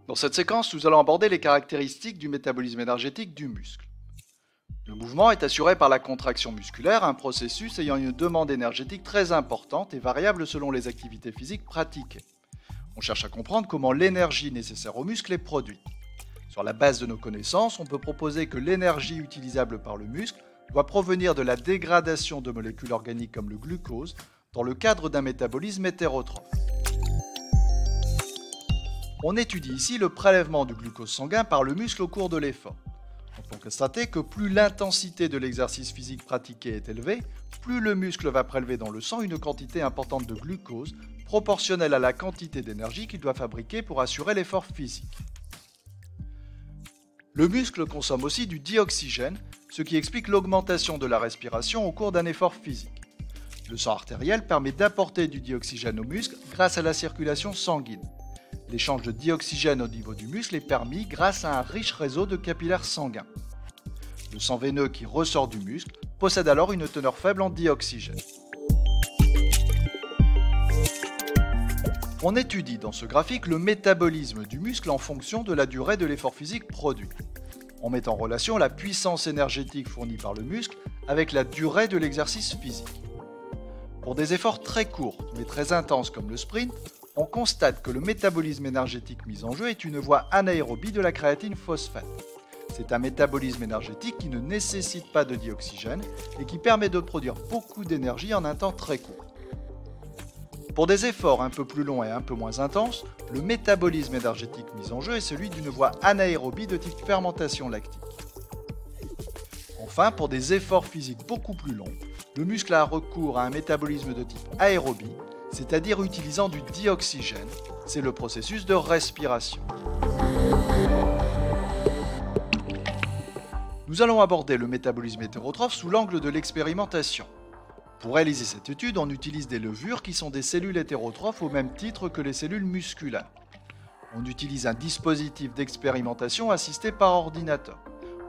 Dans cette séquence, nous allons aborder les caractéristiques du métabolisme énergétique du muscle. Le mouvement est assuré par la contraction musculaire, un processus ayant une demande énergétique très importante et variable selon les activités physiques pratiquées. On cherche à comprendre comment l'énergie nécessaire au muscle est produite. Sur la base de nos connaissances, on peut proposer que l'énergie utilisable par le muscle doit provenir de la dégradation de molécules organiques comme le glucose dans le cadre d'un métabolisme hétérotrophe. On étudie ici le prélèvement du glucose sanguin par le muscle au cours de l'effort. On peut constater que plus l'intensité de l'exercice physique pratiqué est élevée, plus le muscle va prélever dans le sang une quantité importante de glucose proportionnelle à la quantité d'énergie qu'il doit fabriquer pour assurer l'effort physique. Le muscle consomme aussi du dioxygène, ce qui explique l'augmentation de la respiration au cours d'un effort physique. Le sang artériel permet d'apporter du dioxygène au muscle grâce à la circulation sanguine. L'échange de dioxygène au niveau du muscle est permis grâce à un riche réseau de capillaires sanguins. Le sang veineux qui ressort du muscle possède alors une teneur faible en dioxygène. On étudie dans ce graphique le métabolisme du muscle en fonction de la durée de l'effort physique produit. On met en relation la puissance énergétique fournie par le muscle avec la durée de l'exercice physique. Pour des efforts très courts mais très intenses comme le sprint, on constate que le métabolisme énergétique mis en jeu est une voie anaérobie de la créatine phosphate. C'est un métabolisme énergétique qui ne nécessite pas de dioxygène et qui permet de produire beaucoup d'énergie en un temps très court. Pour des efforts un peu plus longs et un peu moins intenses, le métabolisme énergétique mis en jeu est celui d'une voie anaérobie de type fermentation lactique. Enfin, pour des efforts physiques beaucoup plus longs, le muscle a recours à un métabolisme de type aérobie, c'est-à-dire utilisant du dioxygène. C'est le processus de respiration. Nous allons aborder le métabolisme hétérotrophe sous l'angle de l'expérimentation. Pour réaliser cette étude, on utilise des levures qui sont des cellules hétérotrophes au même titre que les cellules musculaires. On utilise un dispositif d'expérimentation assisté par ordinateur.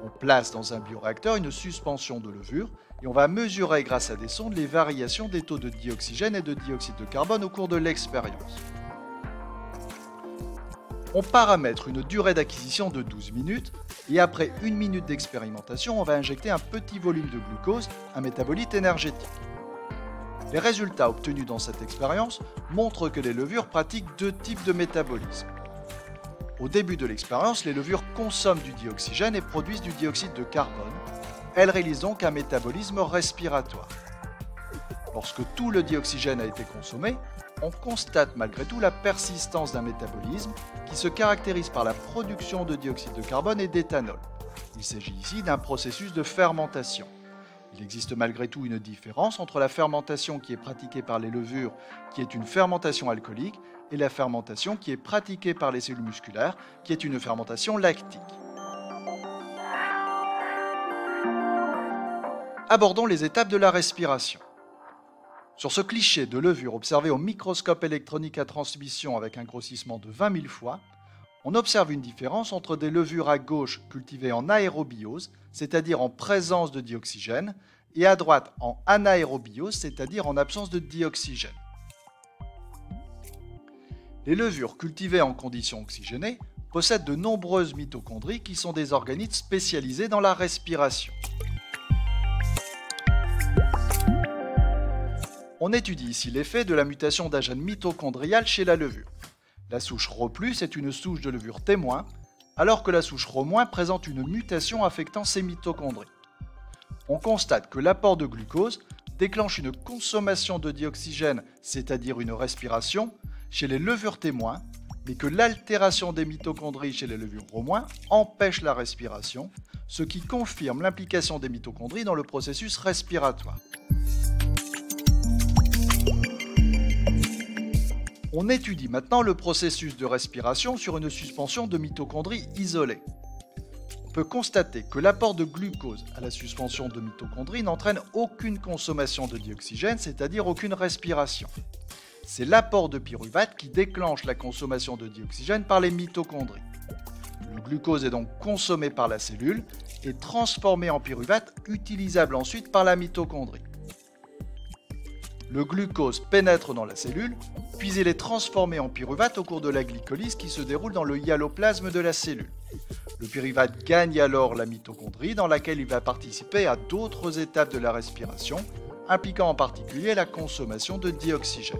On place dans un bioréacteur une suspension de levure et on va mesurer grâce à des sondes les variations des taux de dioxygène et de dioxyde de carbone au cours de l'expérience. On paramètre une durée d'acquisition de 12 minutes et après 1 minute d'expérimentation, on va injecter un petit volume de glucose, un métabolite énergétique. Les résultats obtenus dans cette expérience montrent que les levures pratiquent deux types de métabolisme. Au début de l'expérience, les levures consomment du dioxygène et produisent du dioxyde de carbone. Elles réalisent donc un métabolisme respiratoire. Lorsque tout le dioxygène a été consommé, on constate malgré tout la persistance d'un métabolisme qui se caractérise par la production de dioxyde de carbone et d'éthanol. Il s'agit ici d'un processus de fermentation. Il existe malgré tout une différence entre la fermentation qui est pratiquée par les levures, qui est une fermentation alcoolique, et la fermentation qui est pratiquée par les cellules musculaires, qui est une fermentation lactique. Abordons les étapes de la respiration. Sur ce cliché de levure observé au microscope électronique à transmission avec un grossissement de 20 000 fois, on observe une différence entre des levures à gauche cultivées en aérobiose, c'est-à-dire en présence de dioxygène, et à droite en anaérobiose, c'est-à-dire en absence de dioxygène. Les levures cultivées en conditions oxygénées possèdent de nombreuses mitochondries qui sont des organites spécialisés dans la respiration. On étudie ici l'effet de la mutation d'un gène mitochondrial chez la levure. La souche Rho+ est une souche de levure témoin, alors que la souche Rho- présente une mutation affectant ces mitochondries. On constate que l'apport de glucose déclenche une consommation de dioxygène, c'est-à-dire une respiration, chez les levures témoins, mais que l'altération des mitochondries chez les levures Rho- empêche la respiration, ce qui confirme l'implication des mitochondries dans le processus respiratoire. On étudie maintenant le processus de respiration sur une suspension de mitochondries isolées. On peut constater que l'apport de glucose à la suspension de mitochondries n'entraîne aucune consommation de dioxygène, c'est-à-dire aucune respiration. C'est l'apport de pyruvate qui déclenche la consommation de dioxygène par les mitochondries. Le glucose est donc consommé par la cellule et transformé en pyruvate, utilisable ensuite par la mitochondrie. Le glucose pénètre dans la cellule, puis il est transformé en pyruvate au cours de la glycolyse qui se déroule dans le hyaloplasme de la cellule. Le pyruvate gagne alors la mitochondrie dans laquelle il va participer à d'autres étapes de la respiration, impliquant en particulier la consommation de dioxygène.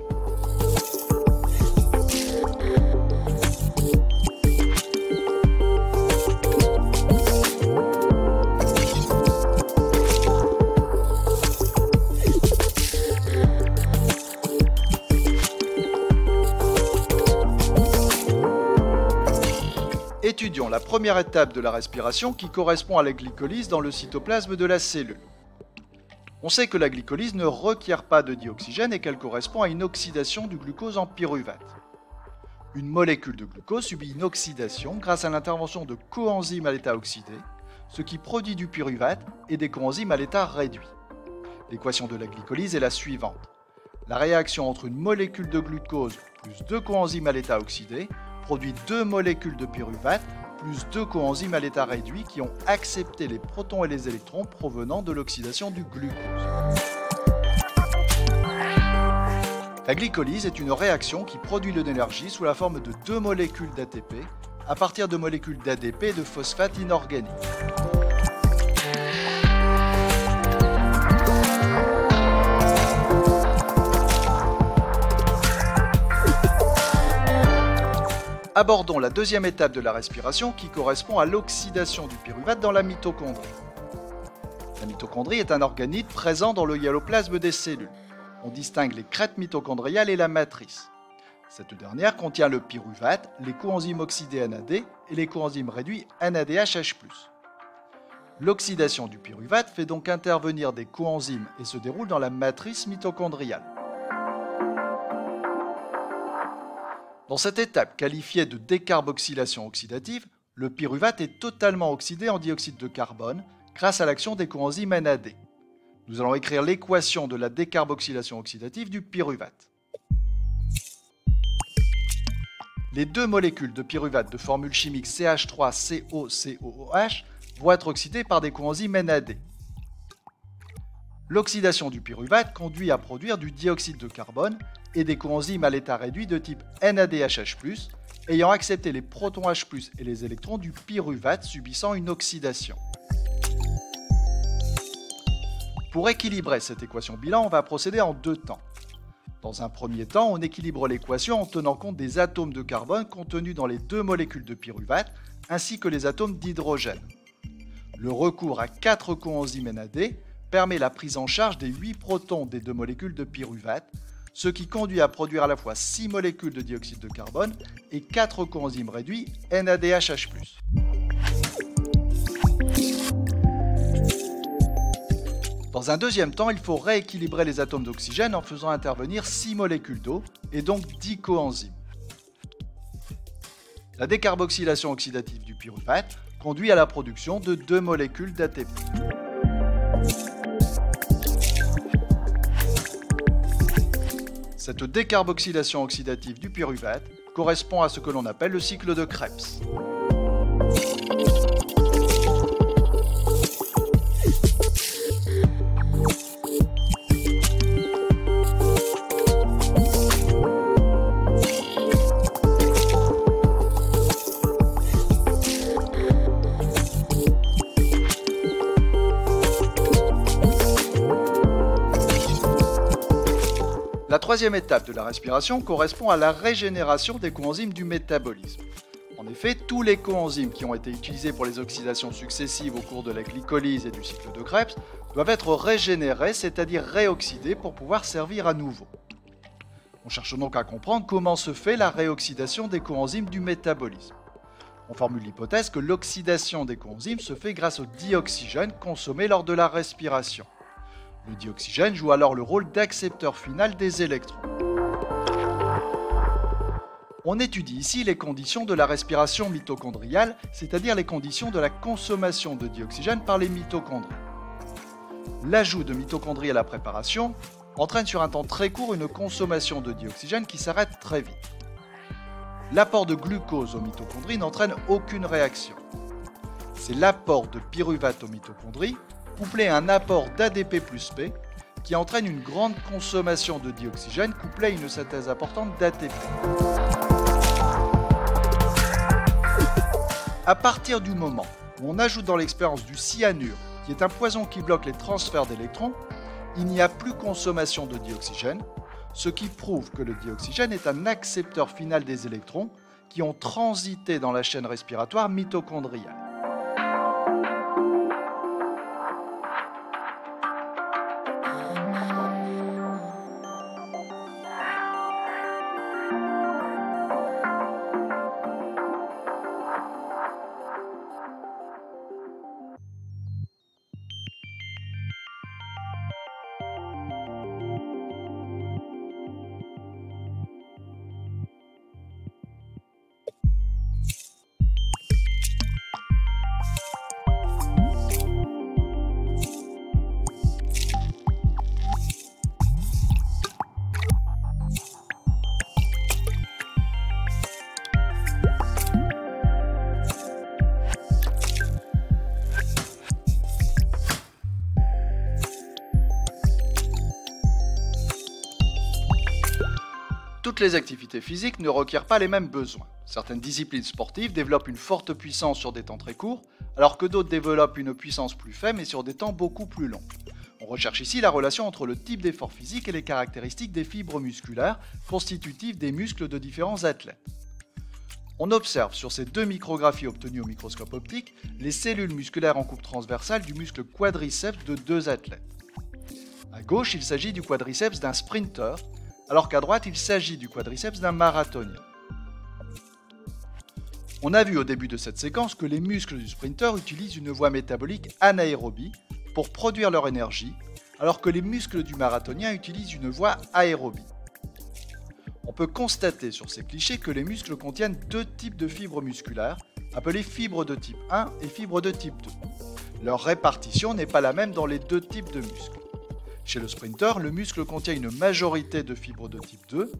Étudions la première étape de la respiration qui correspond à la glycolyse dans le cytoplasme de la cellule. On sait que la glycolyse ne requiert pas de dioxygène et qu'elle correspond à une oxydation du glucose en pyruvate. Une molécule de glucose subit une oxydation grâce à l'intervention de coenzymes à l'état oxydé, ce qui produit du pyruvate et des coenzymes à l'état réduit. L'équation de la glycolyse est la suivante. La réaction entre une molécule de glucose plus deux coenzymes à l'état oxydé produit deux molécules de pyruvate plus deux coenzymes à l'état réduit qui ont accepté les protons et les électrons provenant de l'oxydation du glucose. La glycolyse est une réaction qui produit de l'énergie sous la forme de deux molécules d'ATP à partir de molécules d'ADP et de phosphate inorganiques. Abordons la deuxième étape de la respiration qui correspond à l'oxydation du pyruvate dans la mitochondrie. La mitochondrie est un organite présent dans le hyaloplasme des cellules. On distingue les crêtes mitochondriales et la matrice. Cette dernière contient le pyruvate, les coenzymes oxydés NAD et les coenzymes réduits NADHH+. L'oxydation du pyruvate fait donc intervenir des coenzymes et se déroule dans la matrice mitochondriale. Dans cette étape qualifiée de décarboxylation oxydative, le pyruvate est totalement oxydé en dioxyde de carbone grâce à l'action des coenzymes NAD. Nous allons écrire l'équation de la décarboxylation oxydative du pyruvate. Les deux molécules de pyruvate de formule chimique CH3COCOOH vont être oxydées par des coenzymes NAD. L'oxydation du pyruvate conduit à produire du dioxyde de carbone et des coenzymes à l'état réduit de type NADHH+, ayant accepté les protons H+, et les électrons du pyruvate subissant une oxydation. Pour équilibrer cette équation bilan, on va procéder en deux temps. Dans un premier temps, on équilibre l'équation en tenant compte des atomes de carbone contenus dans les deux molécules de pyruvate, ainsi que les atomes d'hydrogène. Le recours à 4 coenzymes NAD permet la prise en charge des 8 protons des deux molécules de pyruvate, ce qui conduit à produire à la fois 6 molécules de dioxyde de carbone et 4 coenzymes réduits NADHH+. Dans un deuxième temps, il faut rééquilibrer les atomes d'oxygène en faisant intervenir 6 molécules d'eau et donc 10 coenzymes. La décarboxylation oxydative du pyruvate conduit à la production de 2 molécules d'ATP. Cette décarboxylation oxydative du pyruvate correspond à ce que l'on appelle le cycle de Krebs. La troisième étape de la respiration correspond à la régénération des coenzymes du métabolisme. En effet, tous les coenzymes qui ont été utilisés pour les oxydations successives au cours de la glycolyse et du cycle de Krebs doivent être régénérés, c'est-à-dire réoxydés pour pouvoir servir à nouveau. On cherche donc à comprendre comment se fait la réoxydation des coenzymes du métabolisme. On formule l'hypothèse que l'oxydation des coenzymes se fait grâce au dioxygène consommé lors de la respiration. Le dioxygène joue alors le rôle d'accepteur final des électrons. On étudie ici les conditions de la respiration mitochondriale, c'est-à-dire les conditions de la consommation de dioxygène par les mitochondries. L'ajout de mitochondries à la préparation entraîne sur un temps très court une consommation de dioxygène qui s'arrête très vite. L'apport de glucose aux mitochondries n'entraîne aucune réaction. C'est l'apport de pyruvate aux mitochondries couplé à un apport d'ADP plus P qui entraîne une grande consommation de dioxygène couplée à une synthèse importante d'ATP. À partir du moment où on ajoute dans l'expérience du cyanure, qui est un poison qui bloque les transferts d'électrons, il n'y a plus consommation de dioxygène, ce qui prouve que le dioxygène est un accepteur final des électrons qui ont transité dans la chaîne respiratoire mitochondriale. Toutes les activités physiques ne requièrent pas les mêmes besoins. Certaines disciplines sportives développent une forte puissance sur des temps très courts, alors que d'autres développent une puissance plus faible mais sur des temps beaucoup plus longs. On recherche ici la relation entre le type d'effort physique et les caractéristiques des fibres musculaires constitutives des muscles de différents athlètes. On observe sur ces deux micrographies obtenues au microscope optique les cellules musculaires en coupe transversale du muscle quadriceps de deux athlètes. À gauche, il s'agit du quadriceps d'un sprinter, alors qu'à droite, il s'agit du quadriceps d'un marathonien. On a vu au début de cette séquence que les muscles du sprinter utilisent une voie métabolique anaérobie pour produire leur énergie, alors que les muscles du marathonien utilisent une voie aérobie. On peut constater sur ces clichés que les muscles contiennent deux types de fibres musculaires, appelées fibres de type 1 et fibres de type 2. Leur répartition n'est pas la même dans les deux types de muscles. Chez le sprinter, le muscle contient une majorité de fibres de type 2,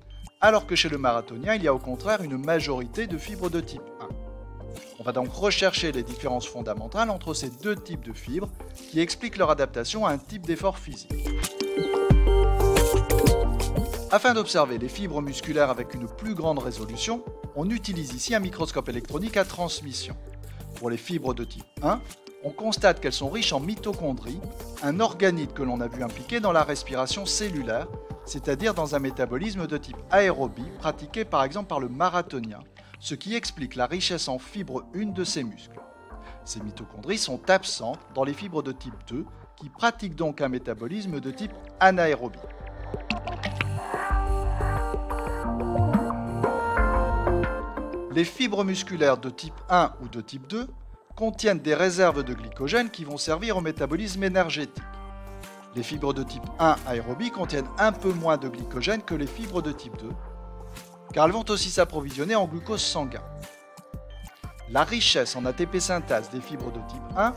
alors que chez le marathonien, il y a au contraire une majorité de fibres de type 1. On va donc rechercher les différences fondamentales entre ces deux types de fibres qui expliquent leur adaptation à un type d'effort physique. Afin d'observer les fibres musculaires avec une plus grande résolution, on utilise ici un microscope électronique à transmission. Pour les fibres de type 1, on constate qu'elles sont riches en mitochondries, un organite que l'on a vu impliqué dans la respiration cellulaire, c'est-à-dire dans un métabolisme de type aérobie pratiqué par exemple par le marathonien, ce qui explique la richesse en fibre 1 de ces muscles. Ces mitochondries sont absentes dans les fibres de type 2, qui pratiquent donc un métabolisme de type anaérobie. Les fibres musculaires de type 1 ou de type 2 contiennent des réserves de glycogène qui vont servir au métabolisme énergétique. Les fibres de type 1 aérobie contiennent un peu moins de glycogène que les fibres de type 2, car elles vont aussi s'approvisionner en glucose sanguin. La richesse en ATP synthase des fibres de type 1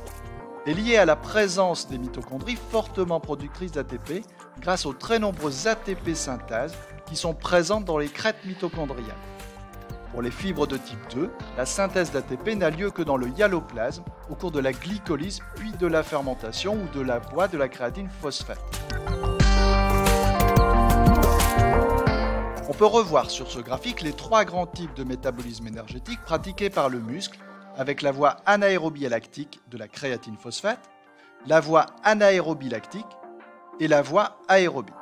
est liée à la présence des mitochondries fortement productrices d'ATP grâce aux très nombreuses ATP synthèses qui sont présentes dans les crêtes mitochondriales. Pour les fibres de type 2, la synthèse d'ATP n'a lieu que dans le hyaloplasme au cours de la glycolyse puis de la fermentation ou de la voie de la créatine phosphate. On peut revoir sur ce graphique les trois grands types de métabolisme énergétique pratiqués par le muscle avec la voie anaérobie lactique de la créatine phosphate, la voie anaérobie lactique et la voie aérobie.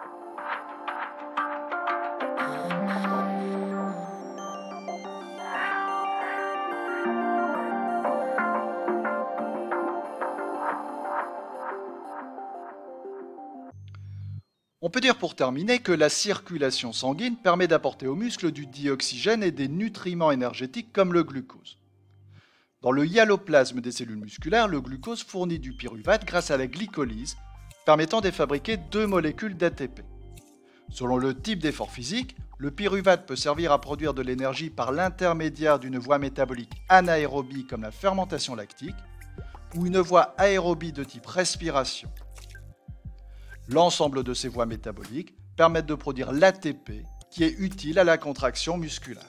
On peut dire pour terminer que la circulation sanguine permet d'apporter aux muscles du dioxygène et des nutriments énergétiques comme le glucose. Dans le hyaloplasme des cellules musculaires, le glucose fournit du pyruvate grâce à la glycolyse, permettant de fabriquer deux molécules d'ATP. Selon le type d'effort physique, le pyruvate peut servir à produire de l'énergie par l'intermédiaire d'une voie métabolique anaérobie comme la fermentation lactique, ou une voie aérobie de type respiration. L'ensemble de ces voies métaboliques permettent de produire l'ATP qui est utile à la contraction musculaire.